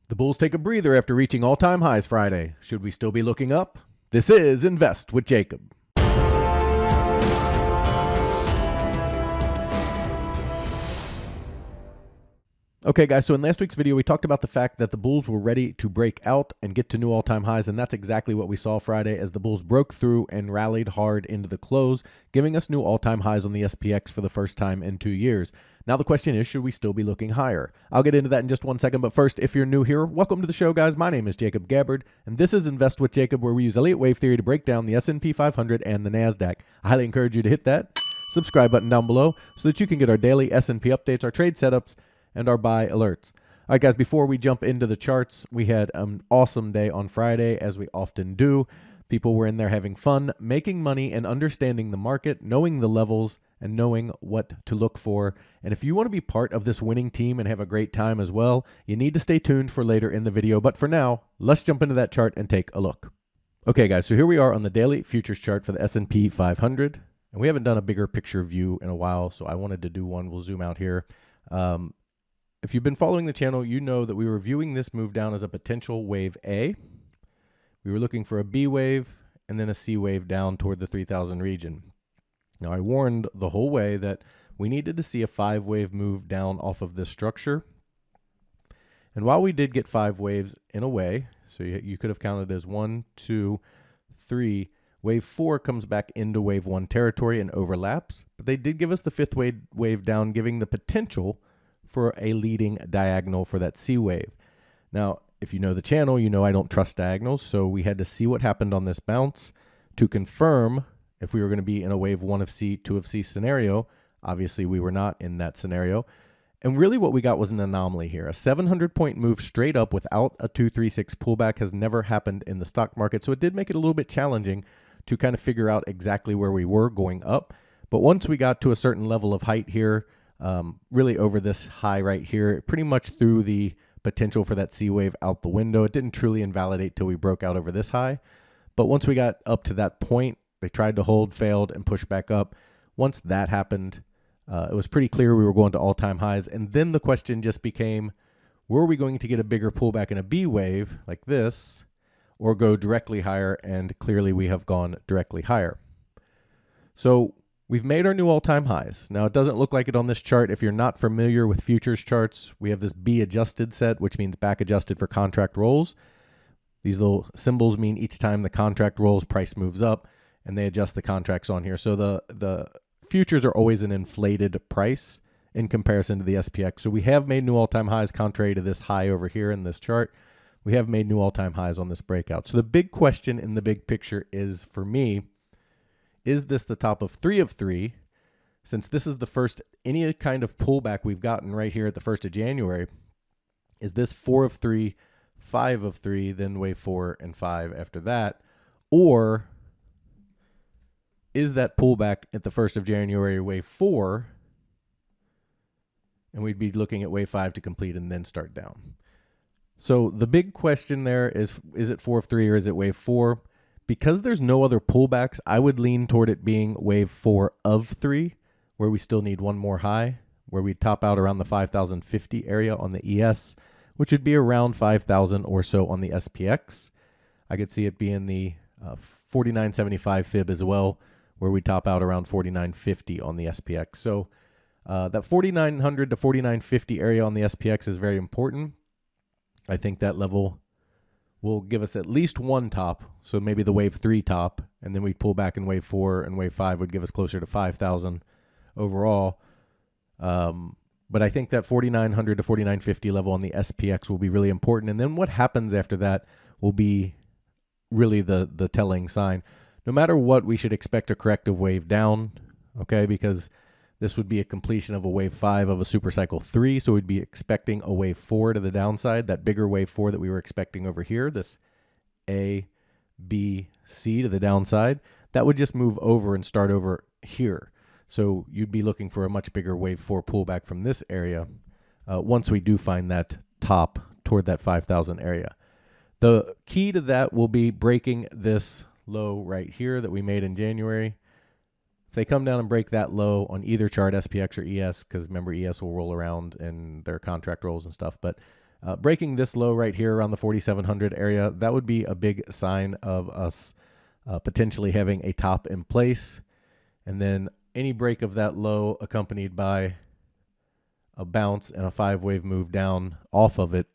The bulls take a breather after reaching all-time highs Friday. Should we still be looking up? This is Invest with Jacob. Okay, guys, so in last week's video, we talked about the fact that the bulls were ready to break out and get to new all-time highs, and that's exactly what we saw Friday as the bulls broke through and rallied hard into the close, giving us new all-time highs on the SPX for the first time in 2 years. Now the question is, should we still be looking higher? I'll get into that in just 1 second, but first, if you're new here, welcome to the show, guys. My name is Jacob Gabbard, and this is Invest with Jacob, where we use Elliott Wave Theory to break down the SP500 and the NASDAQ. I highly encourage you to hit that subscribe button down below so that you can get our daily S&P updates, our trade setups, and our buy alerts. All right, guys, before we jump into the charts, we had an awesome day on Friday, as we often do. People were in there having fun, making money, and understanding the market, knowing the levels, and knowing what to look for. And if you want to be part of this winning team and have a great time as well, you need to stay tuned for later in the video. But for now, let's jump into that chart and take a look. Okay, guys, so here we are on the daily futures chart for the S&P 500. And we haven't done a bigger picture view in a while, so I wanted to do one. We'll zoom out here. If you've been following the channel, you know that we were viewing this move down as a potential wave A. We were looking for a B wave and then a C wave down toward the 3,000 region. Now, I warned the whole way that we needed to see a 5-wave move down off of this structure. And while we did get 5 waves in a way, so you could have counted as 1, 2, 3, wave 4 comes back into wave 1 territory and overlaps. But they did give us the 5th wave down, giving the potential for a leading diagonal for that C wave. Now, if you know the channel, you know I don't trust diagonals, so we had to see what happened on this bounce to confirm if we were going to be in a wave 1 of C, 2 of C scenario. Obviously, we were not in that scenario. And really what we got was an anomaly here. A 700-point move straight up without a 236 pullback has never happened in the stock market, so it did make it a little bit challenging to kind of figure out exactly where we were going up. But once we got to a certain level of height here, really over this high right here, it pretty much threw the potential for that C wave out the window. It didn't truly invalidate till we broke out over this high. But once we got up to that point, they tried to hold, failed, and push back up. Once that happened, it was pretty clear we were going to all-time highs. And then the question just became, were we going to get a bigger pullback in a B wave like this, or go directly higher? And clearly we have gone directly higher. So we've made our new all-time highs. Now, it doesn't look like it on this chart. If you're not familiar with futures charts, we have this B adjusted set, which means back adjusted for contract rolls. These little symbols mean each time the contract rolls, price moves up, and they adjust the contracts on here. So the futures are always an inflated price in comparison to the SPX. So we have made new all-time highs contrary to this high over here in this chart. We have made new all-time highs on this breakout. So the big question in the big picture is, for me, is this the top of 3 of 3? Since this is the first any kind of pullback we've gotten right here at the 1st of January, is this 4 of 3, 5 of 3, then wave 4 and 5 after that? Or is that pullback at the 1st of January wave 4, and we'd be looking at wave 5 to complete and then start down? So the big question there is it 4 of 3 or is it wave 4? Because there's no other pullbacks, I would lean toward it being wave 4 of 3, where we still need one more high, where we top out around the 5,050 area on the ES, which would be around 5,000 or so on the SPX. I could see it being the 49.75 fib as well, where we top out around 49.50 on the SPX. So that 4,900 to 4,950 area on the SPX is very important. I think that level will give us at least one top, so maybe the wave 3 top, and then we'd pull back in wave 4, and wave 5 would give us closer to 5,000 overall. But I think that 4,900 to 4,950 level on the SPX will be really important, and then what happens after that will be really the telling sign. No matter what, we should expect a corrective wave down, okay, because this would be a completion of a wave 5 of a super cycle 3, so we'd be expecting a wave 4 to the downside, that bigger wave 4 that we were expecting over here, this A, B, C to the downside. That would just move over and start over here. So you'd be looking for a much bigger wave 4 pullback from this area once we do find that top toward that 5,000 area. The key to that will be breaking this low right here that we made in January. If they come down and break that low on either chart, SPX or ES, because remember ES will roll around and their contract rolls and stuff, but Breaking this low right here around the 4,700 area, that would be a big sign of us potentially having a top in place. And then any break of that low accompanied by a bounce and a 5-wave move down off of it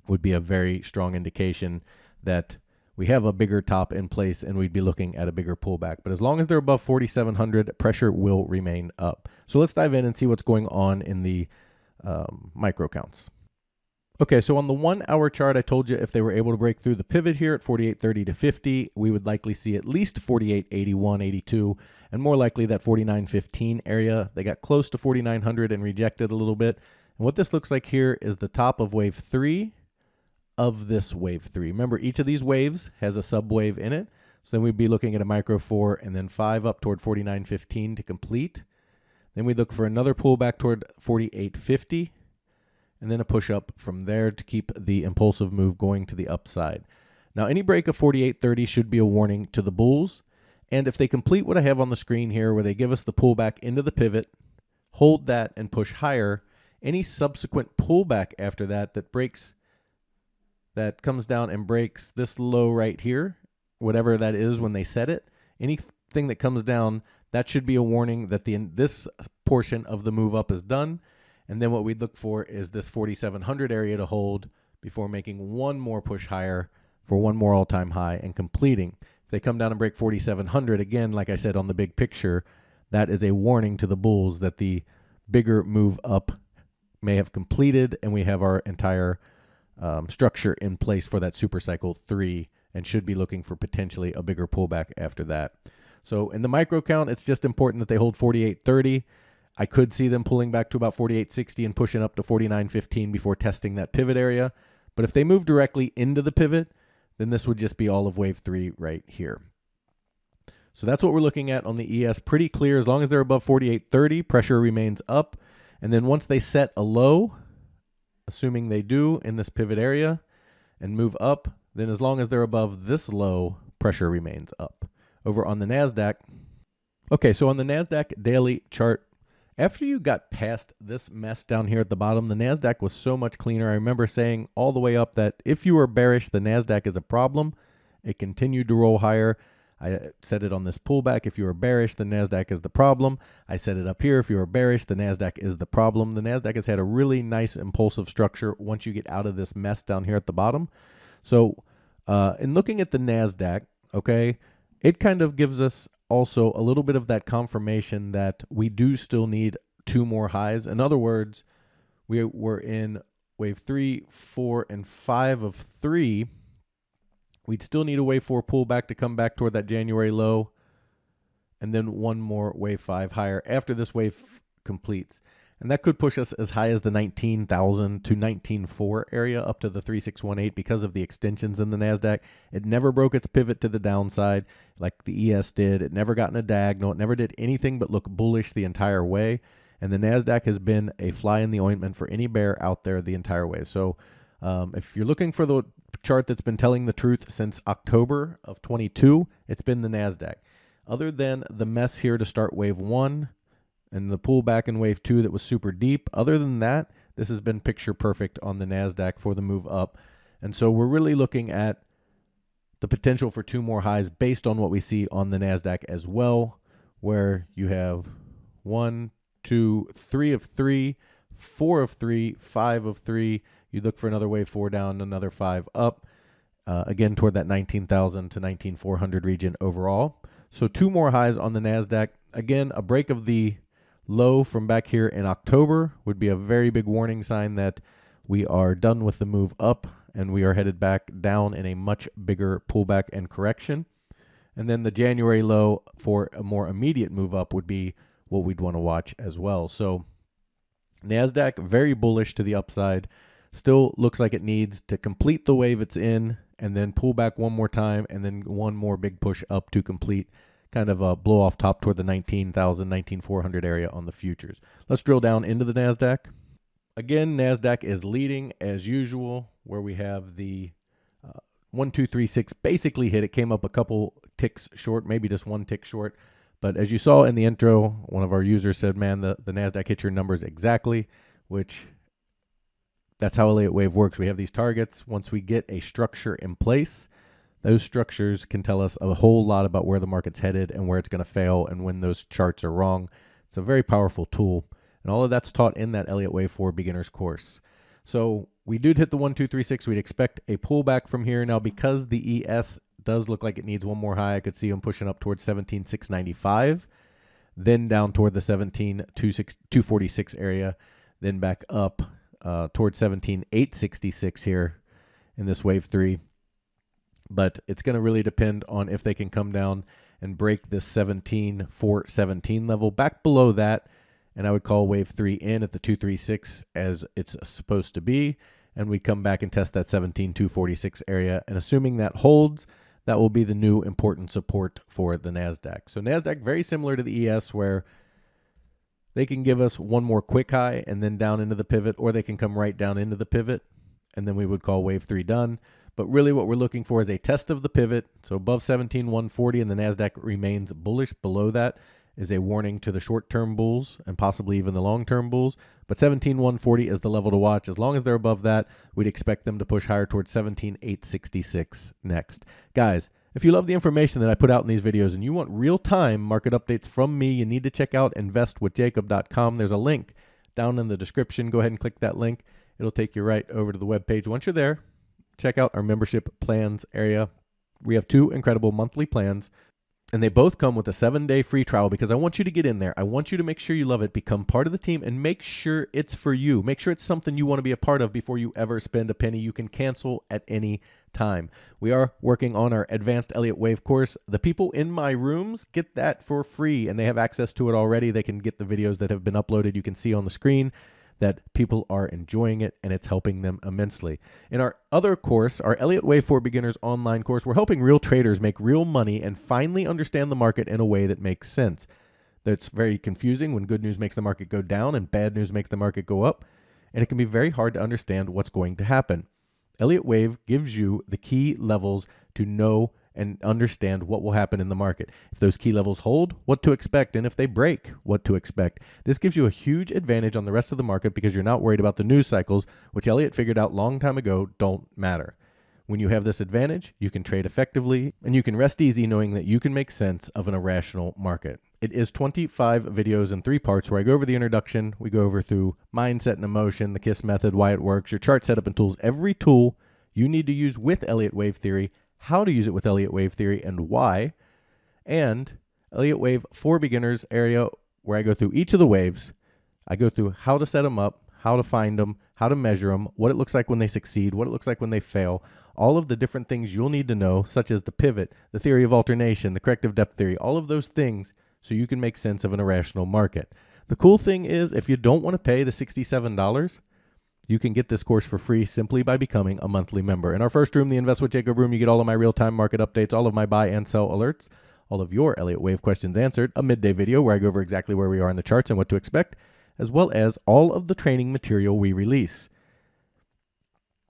would be a very strong indication that we have a bigger top in place and we'd be looking at a bigger pullback. But as long as they're above 4,700, pressure will remain up. So let's dive in and see what's going on in the micro counts. Okay, so on the 1 hour chart, I told you if they were able to break through the pivot here at 48.30 to 50, we would likely see at least 48.81, 82, and more likely that 49.15 area. They got close to 4,900 and rejected a little bit. And what this looks like here is the top of wave 3 of this wave 3. Remember, each of these waves has a subwave in it. So then we'd be looking at a micro 4 and then 5 up toward 49.15 to complete. Then we look for another pullback toward 48.50. And then a push up from there to keep the impulsive move going to the upside. Now, any break of 48.30 should be a warning to the bulls. And if they complete what I have on the screen here, where they give us the pullback into the pivot, hold that and push higher, any subsequent pullback after that that comes down and breaks this low right here, whatever that is when they set it, anything that comes down, that should be a warning that this portion of the move up is done. And then what we'd look for is this 4,700 area to hold before making one more push higher for one more all-time high and completing. If they come down and break 4,700, again, like I said on the big picture, that is a warning to the bulls that the bigger move up may have completed and we have our entire structure in place for that super cycle 3 and should be looking for potentially a bigger pullback after that. So in the micro count, it's just important that they hold 48.30. I could see them pulling back to about 48.60 and pushing up to 49.15 before testing that pivot area. But if they move directly into the pivot, then this would just be all of wave 3 right here. So that's what we're looking at on the ES. Pretty clear. As long as they're above 48.30, pressure remains up. And then once they set a low, assuming they do in this pivot area and move up, then as long as they're above this low, pressure remains up. Over on the NASDAQ. Okay, so on the NASDAQ daily chart, after you got past this mess down here at the bottom, the NASDAQ was so much cleaner. I remember saying all the way up that if you were bearish, the NASDAQ is a problem. It continued to roll higher. I said it on this pullback. If you were bearish, the NASDAQ is the problem. I said it up here. If you were bearish, the NASDAQ is the problem. The NASDAQ has had a really nice impulsive structure once you get out of this mess down here at the bottom. So in looking at the NASDAQ, okay, it kind of gives us also a little bit of that confirmation that we do still need 2 more highs. In other words, we were in wave 3, 4, and 5 of 3. We'd still need a wave 4 pullback to come back toward that January low, and then one more wave 5 higher after this wave completes. And that could push us as high as the 19,000 to 19,400 area up to the 3618 because of the extensions in the NASDAQ. It never broke its pivot to the downside like the ES did. It never got in a diagonal. It never did anything but look bullish the entire way. And the NASDAQ has been a fly in the ointment for any bear out there the entire way. So if you're looking for the chart that's been telling the truth since October of 22, it's been the NASDAQ. Other than the mess here to start wave 1, and the pullback in wave 2 that was super deep. Other than that, this has been picture perfect on the NASDAQ for the move up. And so we're really looking at the potential for 2 more highs based on what we see on the NASDAQ as well, where you have 1, 2, 3 of 3, 4 of 3, 5 of 3. You look for another wave 4 down, another 5 up, again toward that 19,000 to 19,400 region overall. So 2 more highs on the NASDAQ. Again, a break of the low from back here in October would be a very big warning sign that we are done with the move up and we are headed back down in a much bigger pullback and correction. And then the January low for a more immediate move up would be what we'd want to watch as well. So NASDAQ, very bullish to the upside. Still looks like it needs to complete the wave it's in and then pull back one more time and then one more big push up to complete kind of a blow off top toward the 19,000, 19,400 area on the futures. Let's drill down into the NASDAQ. Again, NASDAQ is leading as usual, where we have the 1, 2, 3, 6 basically hit. It came up a couple ticks short, maybe just 1 tick short. But as you saw in the intro, one of our users said, man, the NASDAQ hit your numbers exactly, which That's how Elliott Wave works. We have these targets. Once we get a structure in place, those structures can tell us a whole lot about where the market's headed and where it's going to fail and when those charts are wrong. It's a very powerful tool. And all of that's taught in that Elliott Wave for Beginners course. So we did hit the 1, 2, 3, 6. We'd expect a pullback from here. Now, because the ES does look like it needs one more high, I could see them pushing up towards 17,695, then down toward the 17,246 area, then back up towards 17,866 here in this wave 3. But it's going to really depend on if they can come down and break this 17,417 level back below that. And I would call wave 3 in at the 236 as it's supposed to be. And we come back and test that 17,246 area. And assuming that holds, that will be the new important support for the NASDAQ. So NASDAQ, very similar to the ES, where they can give us one more quick high and then down into the pivot, or they can come right down into the pivot. And then we would call wave 3 done. But really what we're looking for is a test of the pivot. So above 17,140 and the NASDAQ remains bullish. Below that is a warning to the short-term bulls and possibly even the long-term bulls. But 17,140 is the level to watch. As long as they're above that, we'd expect them to push higher towards 17,866 next. Guys, if you love the information that I put out in these videos and you want real-time market updates from me, you need to check out investwithjacob.com. There's a link down in the description. Go ahead and click that link. It'll take you right over to the webpage. Once you're there, check out our membership plans area. We have 2 incredible monthly plans, and they both come with a 7-day free trial because I want you to get in there. I want you to make sure you love it, become part of the team, and make sure it's for you. Make sure it's something you want to be a part of before you ever spend a penny. You can cancel at any time. We are working on our advanced Elliott Wave course. The people in my rooms get that for free, and they have access to it already. They can get the videos that have been uploaded. You can see on the screen that people are enjoying it, and it's helping them immensely. In our other course, our Elliott Wave for Beginners online course, we're helping real traders make real money and finally understand the market in a way that makes sense. That's very confusing when good news makes the market go down and bad news makes the market go up, and it can be very hard to understand what's going to happen. Elliott Wave gives you the key levels to know and understand what will happen in the market. If those key levels hold, what to expect, and if they break, what to expect. This gives you a huge advantage on the rest of the market because you're not worried about the news cycles, which Elliott figured out a long time ago don't matter. When you have this advantage, you can trade effectively, and you can rest easy knowing that you can make sense of an irrational market. It is 25 videos in 3 parts where I go over the introduction, we go over through mindset and emotion, the KISS method, why it works, your chart setup and tools, every tool you need to use with Elliott Wave Theory, how to use it with Elliott Wave Theory and why, and Elliott Wave for Beginners area where I go through each of the waves. I go through how to set them up, how to find them, how to measure them, what it looks like when they succeed, what it looks like when they fail, all of the different things you'll need to know, such as the pivot, the theory of alternation, the corrective depth theory, all of those things so you can make sense of an irrational market. The cool thing is if you don't want to pay the $67, you can get this course for free simply by becoming a monthly member. In our first room, the Invest with Jacob room, you get all of my real-time market updates, all of my buy and sell alerts, all of your Elliott Wave questions answered, a midday video where I go over exactly where we are in the charts and what to expect, as well as all of the training material we release.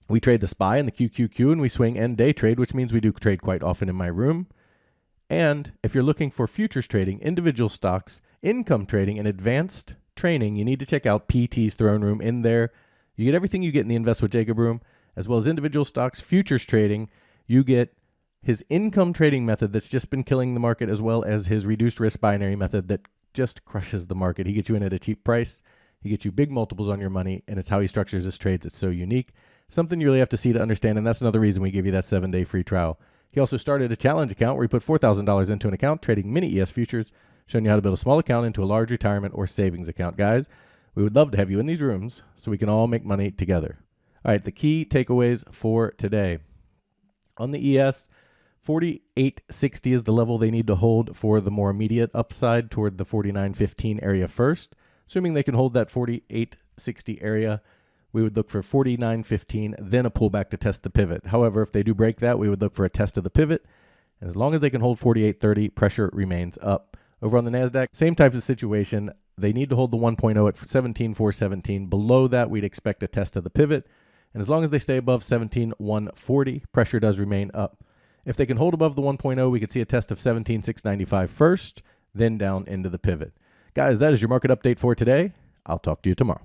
We trade the SPY and the QQQ, and we swing and day trade, which means we do trade quite often in my room. And if you're looking for futures trading, individual stocks, income trading, and advanced training, you need to check out PT's Throne Room. In there, you get everything you get in the Invest with Jacob room, as well as individual stocks, futures trading. You get his income trading method that's just been killing the market, as well as his reduced risk binary method that just crushes the market. He gets you in at a cheap price. He gets you big multiples on your money, and it's how he structures his trades. It's so unique. Something you really have to see to understand, and that's another reason we give you that 7-day free trial. He also started a challenge account where he put $4,000 into an account trading mini ES futures, showing you how to build a small account into a large retirement or savings account. Guys, we would love to have you in these rooms so we can all make money together. All right, the key takeaways for today. On the ES, 48.60 is the level they need to hold for the more immediate upside toward the 49.15 area first. Assuming they can hold that 48.60 area, we would look for 49.15, then a pullback to test the pivot. However, if they do break that, we would look for a test of the pivot. And as long as they can hold 48.30, pressure remains up. Over on the NASDAQ, same type of situation. They need to hold the 1.0 at 17,417. Below that, we'd expect a test of the pivot. And as long as they stay above 17,140, pressure does remain up. If they can hold above the 1.0, we could see a test of 17,695 first, then down into the pivot. Guys, that is your market update for today. I'll talk to you tomorrow.